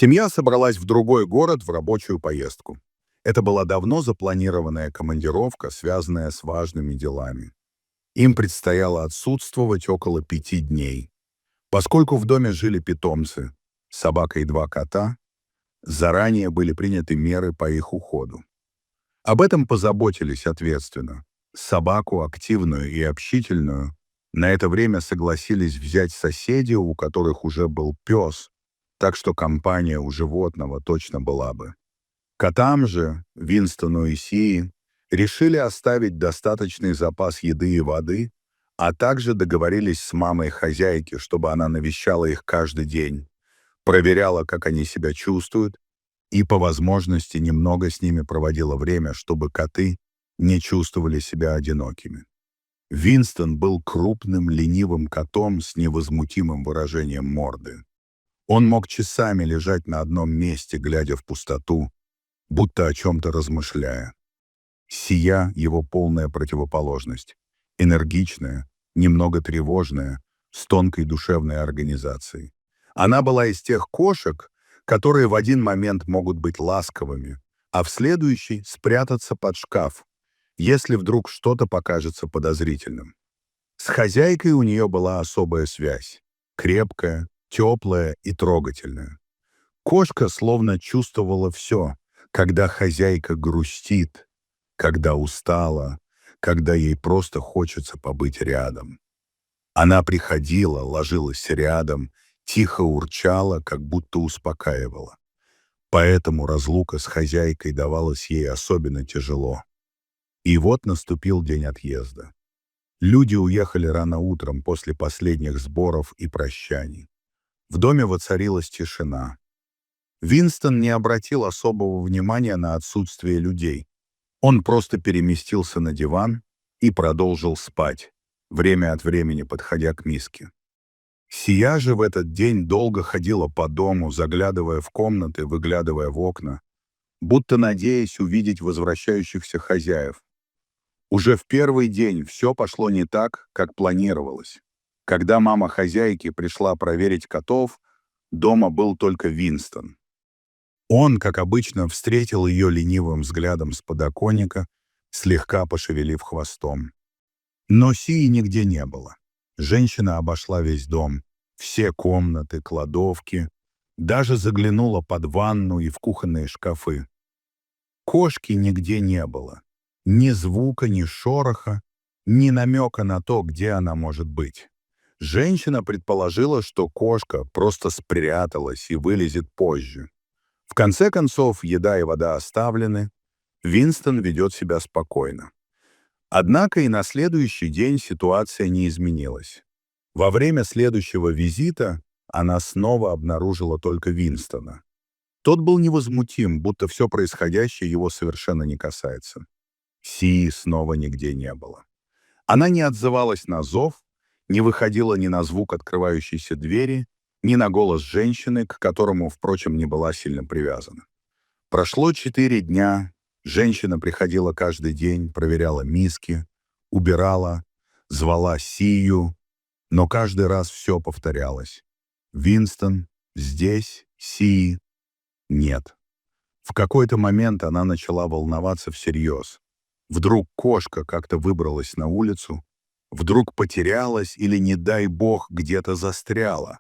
Семья собралась в другой город в рабочую поездку. Это была давно запланированная командировка, связанная с важными делами. Им предстояло отсутствовать около 5 дней. Поскольку в доме жили питомцы, собака и 2 кота, заранее были приняты меры по их уходу. Об этом позаботились ответственно. Собаку, активную и общительную, на это время согласились взять соседи, у которых уже был пес, так что компания у животного точно была бы. Котам же, Винстону и Сии, решили оставить достаточный запас еды и воды, а также договорились с мамой хозяйки, чтобы она навещала их каждый день, проверяла, как они себя чувствуют, и по возможности немного с ними проводила время, чтобы коты не чувствовали себя одинокими. Винстон был крупным ленивым котом с невозмутимым выражением морды. Он мог часами лежать на одном месте, глядя в пустоту, будто о чем-то размышляя. Сия — его полная противоположность. Энергичная, немного тревожная, с тонкой душевной организацией. Она была из тех кошек, которые в один момент могут быть ласковыми, а в следующий — спрятаться под шкаф, если вдруг что-то покажется подозрительным. С хозяйкой у нее была особая связь. Крепкая, теплая и трогательная. Кошка словно чувствовала все, когда хозяйка грустит, когда устала, когда ей просто хочется побыть рядом. Она приходила, ложилась рядом, тихо урчала, как будто успокаивала. Поэтому разлука с хозяйкой давалась ей особенно тяжело. И вот наступил день отъезда. Люди уехали рано утром после последних сборов и прощаний. В доме воцарилась тишина. Винстон не обратил особого внимания на отсутствие людей. Он просто переместился на диван и продолжил спать, время от времени подходя к миске. Сия же в этот день долго ходила по дому, заглядывая в комнаты, выглядывая в окна, будто надеясь увидеть возвращающихся хозяев. Уже в первый день все пошло не так, как планировалось. Когда мама хозяйки пришла проверить котов, дома был только Винстон. Он, как обычно, встретил ее ленивым взглядом с подоконника, слегка пошевелив хвостом. Но Сии нигде не было. Женщина обошла весь дом, все комнаты, кладовки, даже заглянула под ванну и в кухонные шкафы. Кошки нигде не было. Ни звука, ни шороха, ни намека на то, где она может быть. Женщина предположила, что кошка просто спряталась и вылезет позже. В конце концов, еда и вода оставлены, Винстон ведет себя спокойно. Однако и на следующий день ситуация не изменилась. Во время следующего визита она снова обнаружила только Винстона. Тот был невозмутим, будто все происходящее его совершенно не касается. Сии снова нигде не было. Она не отзывалась на зов, не выходила ни на звук открывающейся двери, ни на голос женщины, к которому, впрочем, не была сильно привязана. Прошло 4 дня, женщина приходила каждый день, проверяла миски, убирала, звала Сию, но каждый раз все повторялось. Винстон, здесь, Сии, нет. В какой-то момент она начала волноваться всерьез. Вдруг кошка как-то выбралась на улицу, вдруг потерялась или, не дай бог, где-то застряла.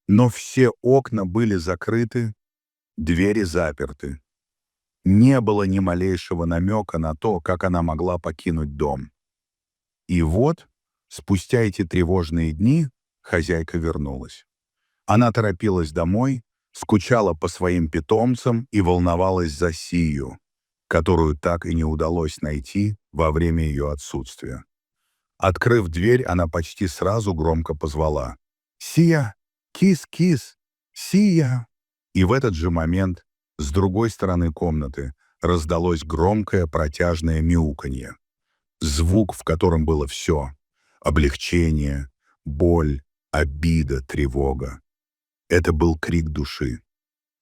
Но все окна были закрыты, двери заперты. Не было ни малейшего намека на то, как она могла покинуть дом. И вот, спустя эти тревожные дни, хозяйка вернулась. Она торопилась домой, скучала по своим питомцам и волновалась за Сию, которую так и не удалось найти во время ее отсутствия. Открыв дверь, она почти сразу громко позвала: «Сия! Кис-кис! Сия!» И в этот же момент с другой стороны комнаты раздалось громкое протяжное мяуканье. Звук, в котором было все — облегчение, боль, обида, тревога. Это был крик души.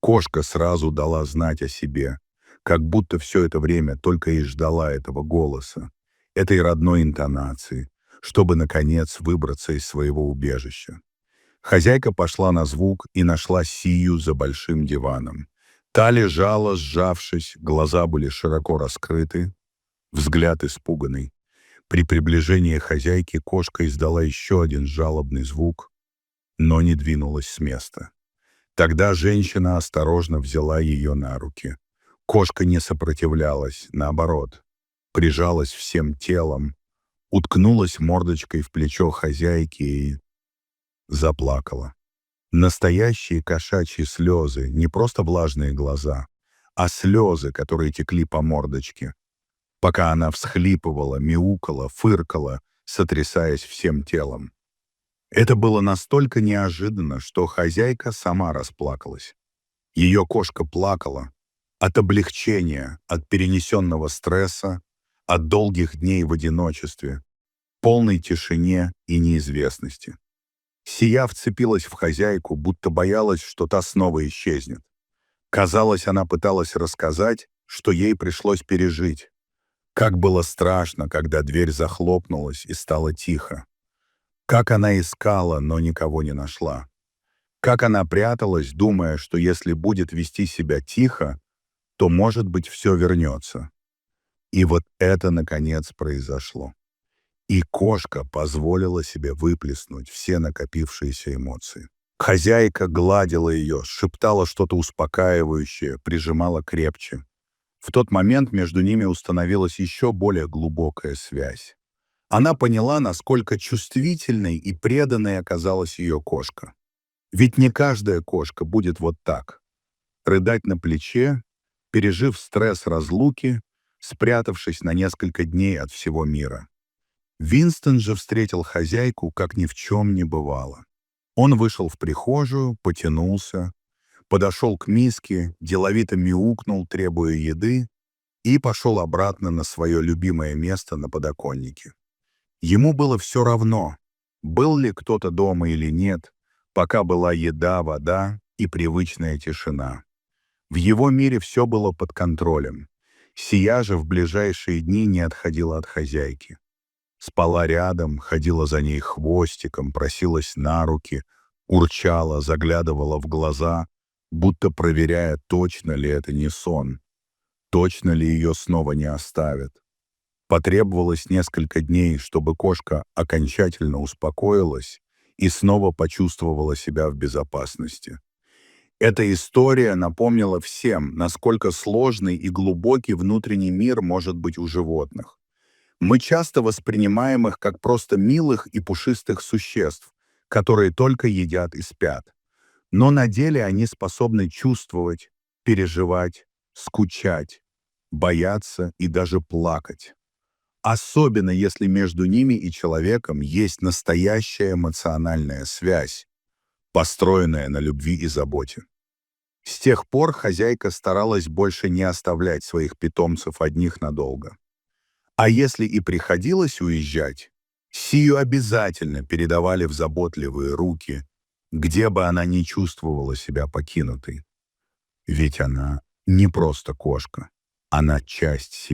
Кошка сразу дала знать о себе, как будто все это время только и ждала этого голоса, этой родной интонации, чтобы, наконец, выбраться из своего убежища. Хозяйка пошла на звук и нашла Сию за большим диваном. Та лежала, сжавшись, глаза были широко раскрыты, взгляд испуганный. При приближении хозяйки кошка издала еще один жалобный звук, но не двинулась с места. Тогда женщина осторожно взяла ее на руки. Кошка не сопротивлялась, наоборот, прижалась всем телом, уткнулась мордочкой в плечо хозяйки и заплакала. Настоящие кошачьи слезы, не просто влажные глаза, а слезы, которые текли по мордочке, пока она всхлипывала, мяукала, фыркала, сотрясаясь всем телом. Это было настолько неожиданно, что хозяйка сама расплакалась. Ее кошка плакала от облегчения, от перенесенного стресса, от долгих дней в одиночестве, полной тишине и неизвестности. Сия вцепилась в хозяйку, будто боялась, что та снова исчезнет. Казалось, она пыталась рассказать, что ей пришлось пережить. Как было страшно, когда дверь захлопнулась и стало тихо. Как она искала, но никого не нашла. Как она пряталась, думая, что если будет вести себя тихо, то, может быть, все вернется. И вот это, наконец, произошло. И кошка позволила себе выплеснуть все накопившиеся эмоции. Хозяйка гладила ее, шептала что-то успокаивающее, прижимала крепче. В тот момент между ними установилась еще более глубокая связь. Она поняла, насколько чувствительной и преданной оказалась ее кошка. Ведь не каждая кошка будет вот так. Рыдать на плече, пережив стресс разлуки, спрятавшись на несколько дней от всего мира. Винстон же встретил хозяйку, как ни в чем не бывало. Он вышел в прихожую, потянулся, подошел к миске, деловито мяукнул, требуя еды, и пошел обратно на свое любимое место на подоконнике. Ему было все равно, был ли кто-то дома или нет, пока была еда, вода и привычная тишина. В его мире все было под контролем. Сия же в ближайшие дни не отходила от хозяйки. Спала рядом, ходила за ней хвостиком, просилась на руки, урчала, заглядывала в глаза, будто проверяя, точно ли это не сон, точно ли ее снова не оставят. Потребовалось несколько дней, чтобы кошка окончательно успокоилась и снова почувствовала себя в безопасности. Эта история напомнила всем, насколько сложный и глубокий внутренний мир может быть у животных. Мы часто воспринимаем их как просто милых и пушистых существ, которые только едят и спят. Но на деле они способны чувствовать, переживать, скучать, бояться и даже плакать. Особенно если между ними и человеком есть настоящая эмоциональная связь, построенная на любви и заботе. С тех пор хозяйка старалась больше не оставлять своих питомцев одних надолго. А если и приходилось уезжать, Сию обязательно передавали в заботливые руки, где бы она ни чувствовала себя покинутой. Ведь она не просто кошка, она часть себя.